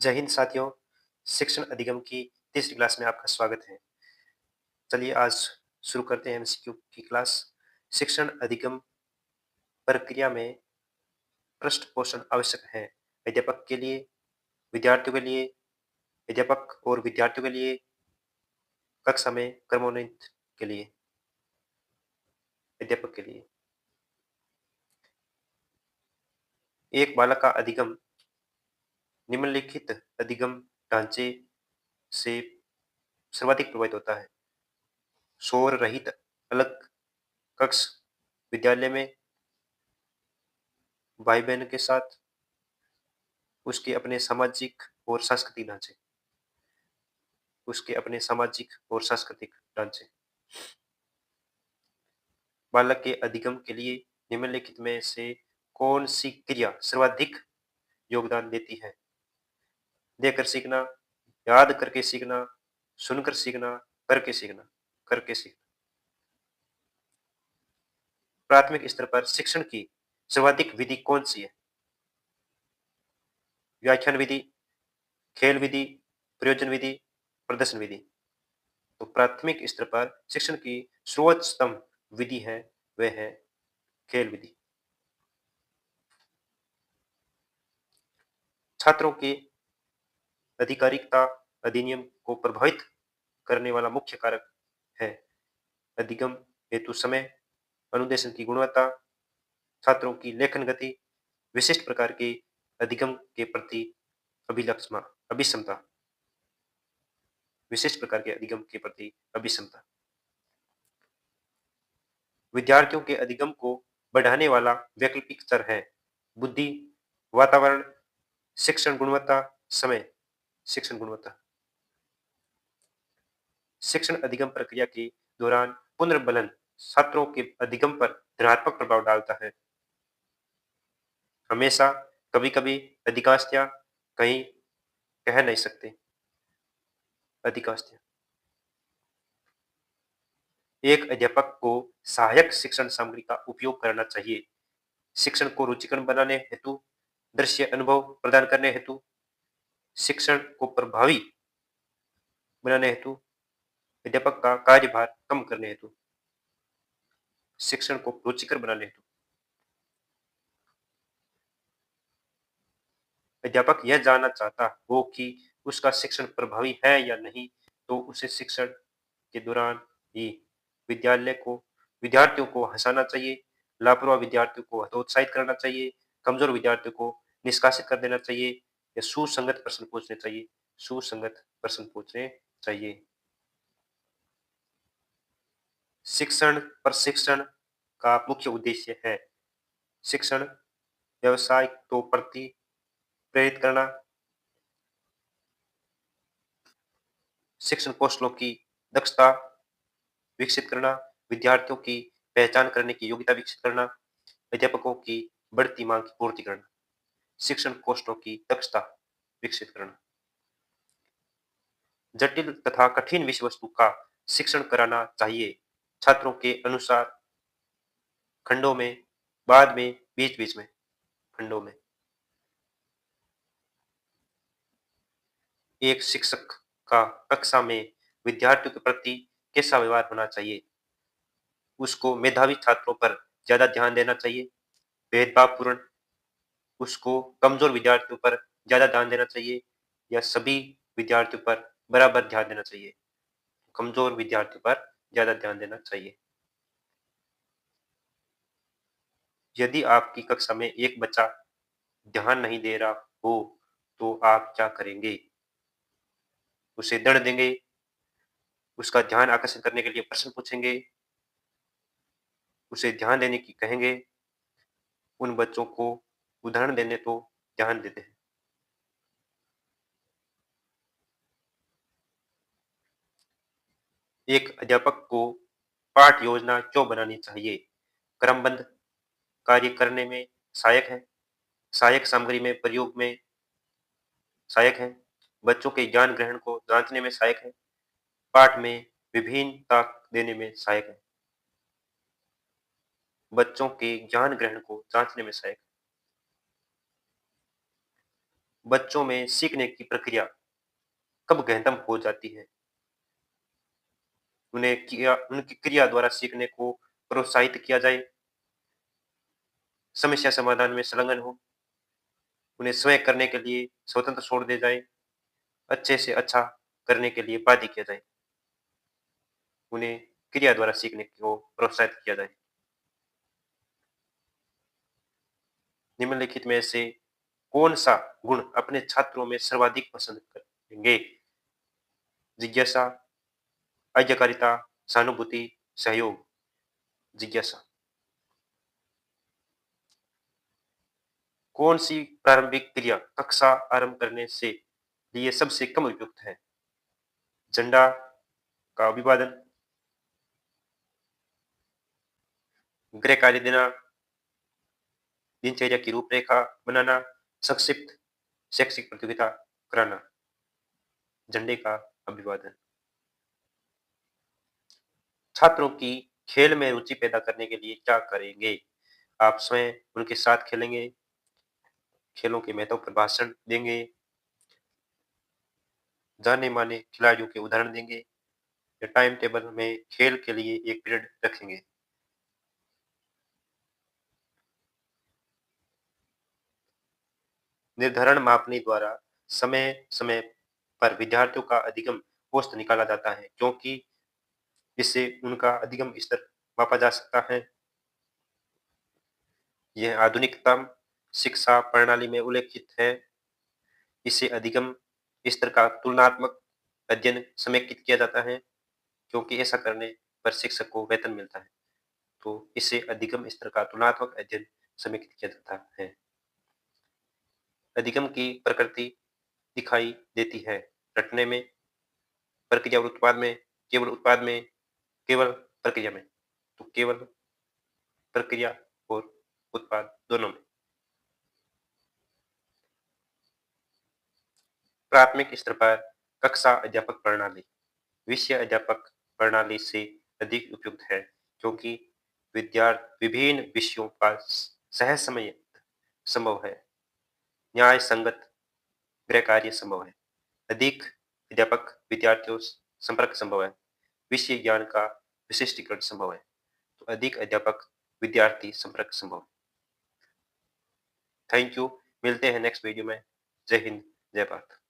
जय हिंद साथियों। शिक्षण अधिगम की तीसरी क्लास में आपका स्वागत है। चलिए आज शुरू करते हैं एमसीक्यू की क्लास। शिक्षण अधिगम प्रक्रिया में पृष्ठ पोषण आवश्यक है। अध्यापक के लिए, विद्यार्थियों के लिए, अध्यापक और विद्यार्थियों के लिए, कक्षा में क्रमोन्नत के लिए, अध्यापक के लिए। एक बालक का अधिगम निम्नलिखित अधिगम ढांचे से सर्वाधिक प्रभावित होता है। शोर रहित अलग कक्ष, विद्यालय में भाई बहन के साथ, उसके अपने सामाजिक और सांस्कृतिक ढांचे, उसके अपने सामाजिक और सांस्कृतिक ढांचे। बालक के अधिगम के लिए निम्नलिखित में से कौन सी क्रिया सर्वाधिक योगदान देती है? देखकर सीखना, याद करके सीखना, सुनकर सीखना, करके सीखना, करके सीखना। प्राथमिक स्तर पर शिक्षण की सर्वाधिक विधि कौन सी है? व्याख्यान विधि, खेल विधि, प्रयोजन विधि, प्रदर्शन विधि। तो प्राथमिक स्तर पर शिक्षण की सर्वोच्चतम विधि है, वह है खेल विधि। छात्रों के अधिकारिकता अधिनियम को प्रभावित करने वाला मुख्य कारक है अधिगम हेतु समय, अनुदेशन की गुणवत्ता, छात्रों की लेखन गति, विशिष्ट प्रकार के अधिगम के प्रति अभिलक्षमा अभिक्षमता, विशिष्ट प्रकार के अधिगम के प्रति अभिक्षमता। विद्यार्थियों के अधिगम को बढ़ाने वाला वैकल्पिक स्तर है बुद्धि, वातावरण, शिक्षण गुणवत्ता, समय, शिक्षण गुणवत्ता। शिक्षण अधिगम प्रक्रिया के दौरान पुनर्बलन छात्रों के अधिगम पर ऋणात्मक प्रभाव डालता है। हमेशा, कभी-कभी, अधिकांशतः, कहीं, कह नहीं सकते, अधिकांशतः। एक अध्यापक को सहायक शिक्षण सामग्री का उपयोग करना चाहिए। शिक्षण को रुचिकर बनाने हेतु, दृश्य अनुभव प्रदान करने हेतु, शिक्षण को प्रभावी बनाने हेतु, अध्यापक का कार्यभार कम करने हेतु, शिक्षण को रुचिकर बनाने हेतु। अध्यापक यह जानना चाहता हो कि उसका शिक्षण प्रभावी है या नहीं, तो उसे शिक्षण के दौरान ही विद्यालय को विद्यार्थियों को हंसाना चाहिए, लापरवाह विद्यार्थियों को हतोत्साहित करना चाहिए, कमजोर विद्यार्थियों को निष्कासित कर देना चाहिए या सुसंगत प्रश्न पूछने चाहिए, सुसंगत प्रश्न पूछने चाहिए। शिक्षण प्रशिक्षण का मुख्य उद्देश्य है शिक्षण व्यवसाय को प्रति प्रेरित करना, शिक्षण कौशलों की दक्षता विकसित करना, विद्यार्थियों की पहचान करने की योग्यता विकसित करना, अध्यापकों की बढ़ती मांग की पूर्ति करना, शिक्षण कौशलों की दक्षता विकसित करना। जटिल तथा कठिन विषय वस्तु का शिक्षण कराना चाहिए छात्रों के अनुसार, खंडों में, बाद में, बीच बीच में, खंडों में। एक शिक्षक का कक्षा में विद्यार्थियों के प्रति कैसा व्यवहार होना चाहिए? उसको मेधावी छात्रों पर ज्यादा ध्यान देना चाहिए, भेदभावपूर्ण उसको कमजोर विद्यार्थियों पर ज्यादा ध्यान देना चाहिए या सभी विद्यार्थियों पर बराबर ध्यान देना चाहिए? कमजोर विद्यार्थियों पर ज्यादा ध्यान देना चाहिए। यदि आपकी कक्षा में एक बच्चा ध्यान नहीं दे रहा हो, तो आप क्या करेंगे? उसे दंड देंगे, उसका ध्यान आकर्षित करने के लिए प्रश्न पूछेंगे, उसे ध्यान देने की कहेंगे। उन बच्चों को उदाहरण देने तो ध्यान देते हैं। एक अध्यापक को पाठ योजना क्यों बनानी चाहिए? क्रमबद्ध कार्य करने में सहायक है, सहायक सामग्री में प्रयोग में सहायक है, बच्चों के ज्ञान ग्रहण को जांचने में सहायक है, पाठ में विभिन्नता देने में सहायक है, बच्चों के ज्ञान ग्रहण को जांचने में सहायक है। बच्चों में सीखने की प्रक्रिया कब गहनतम हो जाती है? उनकी क्रिया द्वारा सीखने को प्रोत्साहित किया जाए, समस्या समाधान में संलग्न हो, उन्हें स्वयं करने के लिए स्वतंत्र छोड़ दिया जाए, अच्छे से अच्छा करने के लिए बाध्य किया जाए, उन्हें क्रिया द्वारा सीखने को प्रोत्साहित किया जाए। निम्नलिखित में से कौन-सा गुण अपने छात्रों में सर्वाधिक पसंद करेंगे? जिज्ञासा, आज्ञाकारिता, सहानुभूति, सहयोग। जिज्ञासा। कौन-सी प्रारंभिक क्रिया कक्षा आरंभ करने से लिए सबसे कम उपयुक्त है? झंडा का अभिवादन, गृह कार्य देना, दिनचर्या की रूपरेखा बनाना, संक्षिप्त शैक्षिक प्रतियोगिता कराना। झंडे का अभिवादन। छात्रों की खेल में रुचि पैदा करने के लिए क्या करेंगे? आप स्वयं उनके साथ खेलेंगे, खेलों के महत्व पर भाषण देंगे, जाने-माने खिलाड़ियों के उदाहरण देंगे या टाइम टेबल में खेल के लिए एक पीरियड रखेंगे। निर्धारण मापनी द्वारा समय-समय पर विद्यार्थियों का अधिगम औसत निकाला जाता है, क्योंकि इससे उनका अधिगम स्तर मापा जा सकता है। यह आधुनिकतम शिक्षा प्रणाली में उल्लेखित है। इससे अधिगम स्तर का तुलनात्मक अध्ययन समेकित किया जाता है, क्योंकि ऐसा करने पर शिक्षक को वेतन मिलता है। तो इससे अधिगम स्तर का तुलनात्मक अध्ययन समेकित किया जाता है। अधिगम की प्रकृति दिखाई देती है रटने में, प्रक्रिया और उत्पाद में, केवल उत्पाद में, केवल प्रक्रिया में। तो केवल प्रक्रिया और उत्पाद दोनों में। प्राथमिक स्तर पर कक्षा अध्यापक प्रणाली विषय अध्यापक प्रणाली से अधिक उपयुक्त है, क्योंकि विद्यार्थी विभिन्न विषयों का सहसमय संभव है, न्याय संगत गृह कार्य संभव है, अधिक अध्यापक विद्यार्थियों संपर्क संभव है, विषय ज्ञान का विशिष्टीकरण संभव है। तो अधिक अध्यापक विद्यार्थी संपर्क संभव है। Thank you. मिलते हैं नेक्स्ट वीडियो में। जय हिंद, जय भारत।